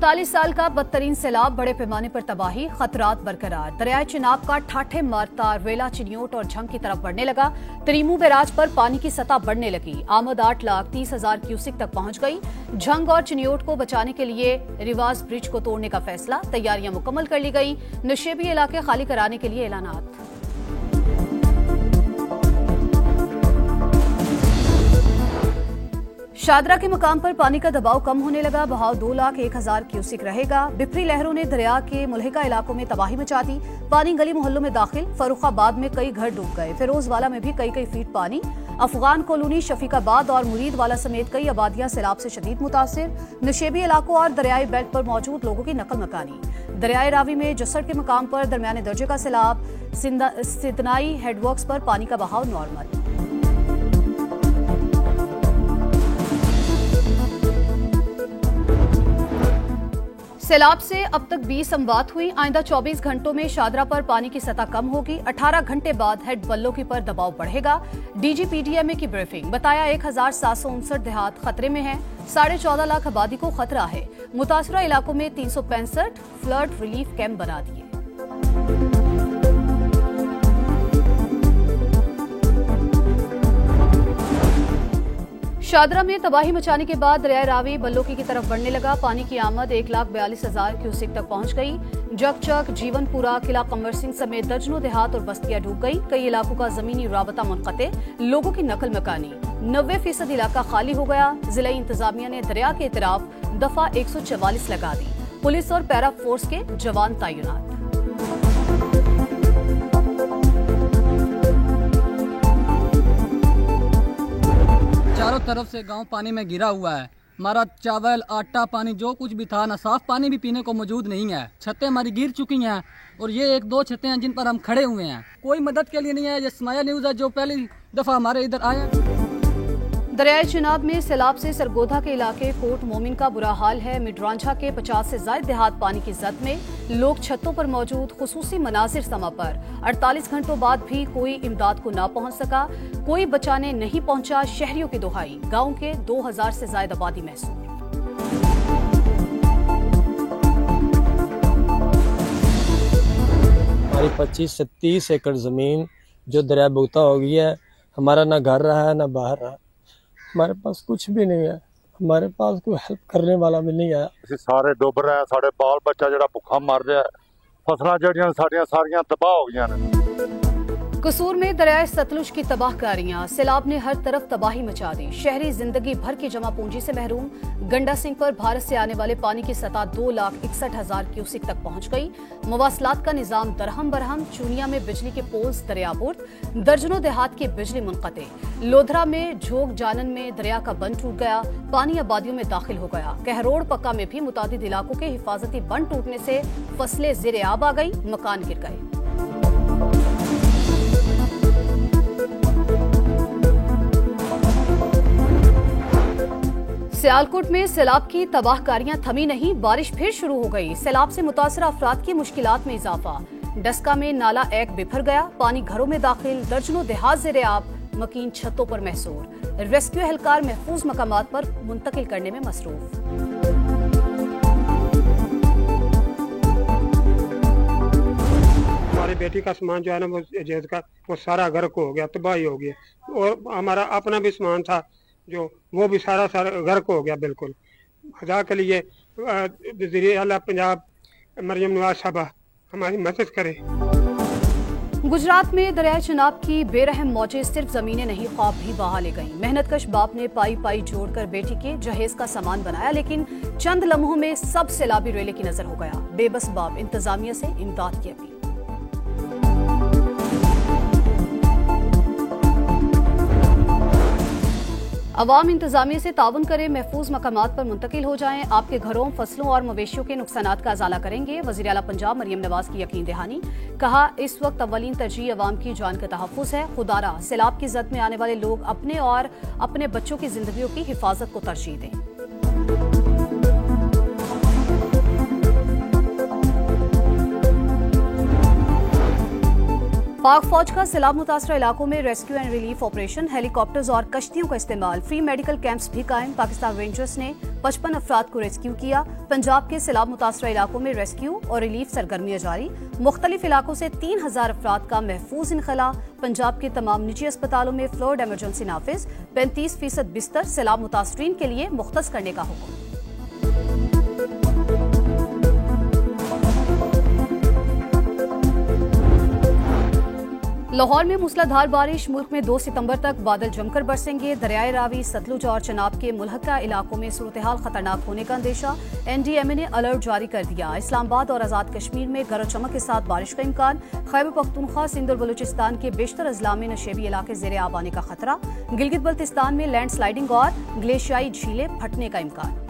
39 साल का बदतरीन सैलाब, बड़े पैमाने पर तबाही, खतरात बरकरार। दरियाए चिनाब का ठाठे मारता रेला, चिनियोट और झंग की तरफ बढ़ने लगा। तरीमू बैराज पर पानी की सतह बढ़ने लगी। आमद 8,30,000 क्यूसिक तक पहुंच गई। झंग और चिनियोट को बचाने के लिए रिवाज ब्रिज को तोड़ने का फैसला, तैयारियां मुकम्मल कर ली गई। नशेबी इलाके खाली कराने के लिए ऐलानात। शादरा के मकाम पर पानी का दबाव कम होने लगा। बहाव 2,01,000 क्यूसिक रहेगा। बिफरी लहरों ने दरिया के मुल्हिका इलाकों में तबाही मचा दी। पानी गली मोहल्लों में दाखिल। फर्रुखाबाद में कई घर डूब गए। फिरोजवाला में भी कई फीट पानी। अफगान कॉलोनी, शफीकाबाद और मुरीदवाला समेत कई आबादियां सैलाब से शदीद मुतासिर। नशेबी इलाकों और दरियाई बेल्ट पर मौजूद लोगों की नकल मकानी। दरियाई रावी में जसड़ के मकाम पर दरमियाने दर्जे का सैलाब। सिदनाई हेडवर्क्स पर पानी का बहाव नॉर्मल। सैलाब से अब तक 20 अमवात हुई। आइंदा 24 घंटों में शादरा पर पानी की सतह कम होगी। 18 घंटे बाद हेड बल्लोकी पर दबाव बढ़ेगा। डीजीपीडीएमए की ब्रीफिंग, बताया 1,759 देहात खतरे में हैं। 14.5 लाख आबादी को खतरा है। मुतासरा इलाकों में 365 फ्लड रिलीफ कैंप बना दिए। शादरा में तबाही मचाने के बाद दरियाए रावी बल्लोकी की तरफ बढ़ने लगा। पानी की आमद 1,42,000 क्यूसिक तक पहुंच गई। जगचक, जीवनपुरा, किला कमर सिंह समेत दर्जनों देहात और बस्तियां डूब गई। कई इलाकों का जमीनी राबता मुनक़ते, लोगों की नकल मकानी। 90% इलाका खाली हो गया। जिला इंतजामिया ने दरिया के इतराफ दफा 144 लगा दी। पुलिस और पैरा फोर्स के जवान तैनात। चारों तरफ से गांव पानी में घिरा हुआ है। हमारा चावल, आटा, पानी जो कुछ भी था ना, साफ पानी भी पीने को मौजूद नहीं है। छतें हमारी गिर चुकी हैं और ये 1-2 छतें हैं जिन पर हम खड़े हुए हैं। कोई मदद के लिए नहीं है। ये स्माइल न्यूज़ है जो पहली दफा हमारे इधर आया। दरियाए चिनाब में सैलाब से सरगोधा के इलाके कोट मोमिन का बुरा हाल है। मिडरांझा के 50 से ज्यादा देहात पानी की जद में। लोग छतों पर मौजूद खुसूसी मनाजिर समा पर। 48 घंटों बाद भी कोई इमदाद को ना पहुंच सका। कोई बचाने नहीं पहुंचा। शहरियों की दुहाई। गांव के 2,000 से ज्यादा आबादी महसूस। हमारी 25 से 30 एकड़ जमीन जो दरिया भुगता हो गई है। हमारा ना घर रहा है ना बाहर रहा। हमारे पास कुछ भी नहीं है। हमारे पास कोई हेल्प करने वाला भी नहीं है। ਅਸੀਂ ਸਾਰੇ ਡੁੱਬ ਰਹੇ ਆ। ਸਾਡੇ ਬਾਲ ਬੱਚਾ ਜਿਹੜਾ ਭੁੱਖਾ ਮਰ ਰਿਹਾ। ਫਸਲਾਂ ਜਿਹੜੀਆਂ ਸਾਡੀਆਂ ਸਾਰੀਆਂ ਤਬਾਹ ਹੋ ਗਈਆਂ ਨੇ। कसूर में दरियाए सतलुज की तबाहकारियां। सैलाब ने हर तरफ तबाही मचा दी। शहरी जिंदगी भर की जमा पूंजी से महरूम। गंडा सिंह पर भारत से आने वाले पानी की सतह 2,61,000 क्यूसिक तक पहुंच गई। मवासलात का निजाम दरहम बरहम। चूनिया में बिजली के पोल्स दरियाबुर्द। दर्जनों देहात की बिजली मुनक़ते। लोधरा में झोग जानन में दरिया का बंद टूट गया। पानी आबादियों में दाखिल हो गया। कहरोड़ पक्का में भी मुतादिद इलाकों के हिफाजती बंद टूटने से फसलें ज़ेरे आब आ गई, मकान गिर गए। सियालकोट में सैलाब की तबाहकारियां थमी नहीं। बारिश फिर शुरू हो गई। सैलाब से मुतासर अफराद की मुश्किलात में इजाफा। डस्का में नाला एक बिफर गया। पानी घरों में दाखिल। दर्जनों देहात ज़ेरे आब, मकीन छतों पर महसूर। रेस्क्यू एहलकार महफूज मकामात पर मुंतकिल करने में मसरूफ। हमारी बेटी का सामान जो है ना, वो सारा गर्क हो गया, तबाही हो गया। और हमारा अपना भी सामान था जो वो भी सारा गर्क हो गया बिल्कुल। खुदा के लिए वज़ीर आला पंजाब मरियम नवाज साहबा हमारी मदद करे। गुजरात में दरिया चिनाब की बेरहम मौजें सिर्फ जमीनें नहीं, ख्वाब भी बहा ले गईं। मेहनतकश बाप ने पाई जोड़कर बेटी के जहेज का सामान बनाया, लेकिन चंद लम्हों में सब सैलाबी रेले की नजर हो गया। बेबस बाप इंतजामिया से इमदाद की अपील। अवाम इंतजामिया से ताउन करें, महफूज मकामात पर मुंतकिल हो जाएं। आपके घरों, फसलों और मवेशियों के नुकसानात का अजाला करेंगे। वज़ीर आला पंजाब मरियम नवाज की यकीन दहानी। कहा, इस वक्त अव्वलीन तरजीह अवाम की जान का तहफ़्फ़ुज़ है। खुदारा सैलाब की जद में आने वाले लोग अपने और अपने बच्चों की जिंदगियों की हिफाजत को तरजीह दें। पाक फौज का सैलाब मुतासरा इलाकों में rescue and relief operation, helicopters और कश्तियों का इस्तेमाल, फ्री मेडिकल कैंप्स भी कायम। पाकिस्तान रेंजर्स ने 55 अफराद को रेस्क्यू किया। पंजाब के सैलाब मुतासरा इलाकों में रेस्क्यू और रिलीफ सरगर्मियां जारी। मुख्तलिफ इलाकों से 3000 अफराद का महफूज इनखला। पंजाब के तमाम निजी अस्पतालों में फ्लोर्ड इमरजेंसी नाफिज, 35% बिस्तर सैलाब मुतासरीन के लिए मुख्तस करने का हुक्म। लाहौर में मूसलाधार बारिश, मुल्क में 2 सितंबर तक बादल जमकर बरसेंगे। दरियाए रावी, सतलुज और चनाब के मुल्हका इलाकों में सूरत-ए-हाल खतरनाक होने का अंदेशा। NDMA ने अलर्ट जारी कर दिया। इस्लामाबाद और आजाद कश्मीर में गरज चमक के साथ बारिश का इम्कान। खैबर पख्तूनख्वा, सिंध और बलूचिस्तान के बेशतर अजला में नशेबी इलाके ज़ेरे आब आने का खतरा। गिलगित बल्तिस्तान में लैंड स्लाइडिंग और ग्लेशियाई झीलें फटने का इम्कान।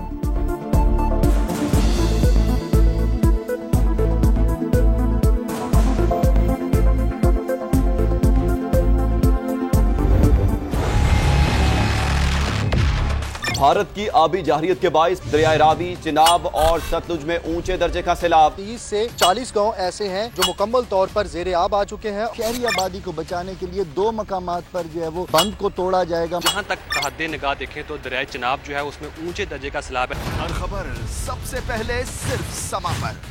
भारत की आबी जाहरियत के बाइस दरियाए रावी, चिनाब और सतलुज में ऊंचे दर्जे का सैलाब। 30 से 40 गांव ऐसे हैं जो मुकम्मल तौर पर ज़ेरे आब आ चुके हैं। शहरी आबादी को बचाने के लिए 2 मकामात पर जो है वो बंद को तोड़ा जाएगा। जहाँ तक हद निगाह देखें तो दरियाए चिनाब जो है उसमें ऊंचे दर्जे का सैलाब है। हर खबर सबसे पहले सिर्फ समा पर।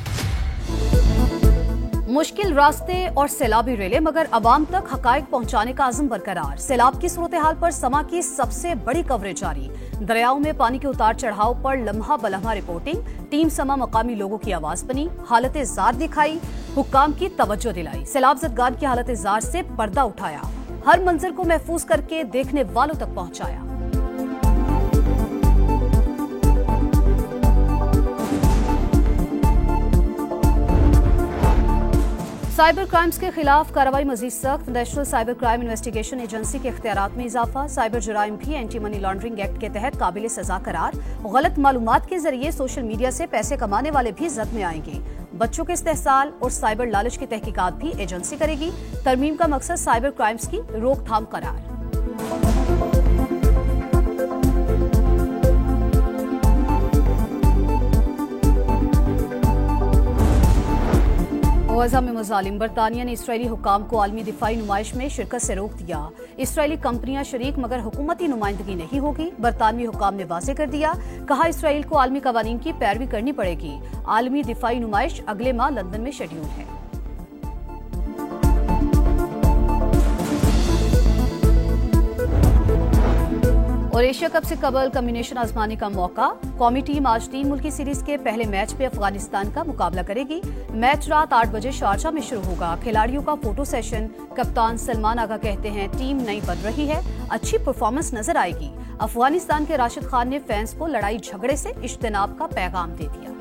मुश्किल रास्ते और सैलाबी रेले, मगर अवाम तक हकायक पहुंचाने का आज़म बरकरार। सैलाब की सूरत हाल पर समा की सबसे बड़ी कवरेज जारी। दरियाओं में पानी के उतार चढ़ाव पर लम्हा बलम्हा रिपोर्टिंग। टीम समा मकामी लोगों की आवाज बनी, हालत जार दिखाई, हुक्काम की तवज्जो दिलाई। सैलाब ज़दगान की हालत जार से पर्दा उठाया, हर मंजर को महफूज करके देखने वालों तक पहुंचाया। साइबर क्राइम्स के खिलाफ कार्रवाई मजीद सख्त। National cyber crime investigation agency के इख्तियारात में इजाफा। साइबर जराइम भी एंटी मनी लॉन्ड्रिंग एक्ट के तहत काबिल सजा करार। गलत मालूमात के जरिए सोशल मीडिया से पैसे कमाने वाले भी जद में आएंगे। बच्चों के इस्तेहसाल और साइबर लालच की तहकीकात भी एजेंसी करेगी। तरमीम का मकसद साइबर क्राइम्स की रोकथाम करार। गज़ा में मज़ालिम, बरतानिया ने इसराइली हुक्काम को आलमी दिफाई नुमाइश में शिरकत से रोक दिया। इसराइली कंपनियां शरीक मगर हुकूमती नुमाइंदगी नहीं होगी। बरतानवी हुक्काम ने वाज़ेह कर दिया, कहा इसराइल को आलमी कवानीन की पैरवी करनी पड़ेगी। आलमी दिफाई नुमाइश अगले माह लंदन में शेड्यूल है। और एशिया कप से कबल कम्बिनेशन आजमाने का मौका। कौमी टीम आज 3 मुल्की सीरीज के पहले मैच में अफगानिस्तान का मुकाबला करेगी। मैच रात 8 बजे शारजा में शुरू होगा। खिलाड़ियों का फोटो सेशन। कप्तान सलमान आगा कहते हैं टीम नई बन रही है, अच्छी परफॉर्मेंस नजर आएगी। अफगानिस्तान के राशिद खान ने फैंस को लड़ाई झगड़े से इज्तिनाब का पैगाम दे दिया।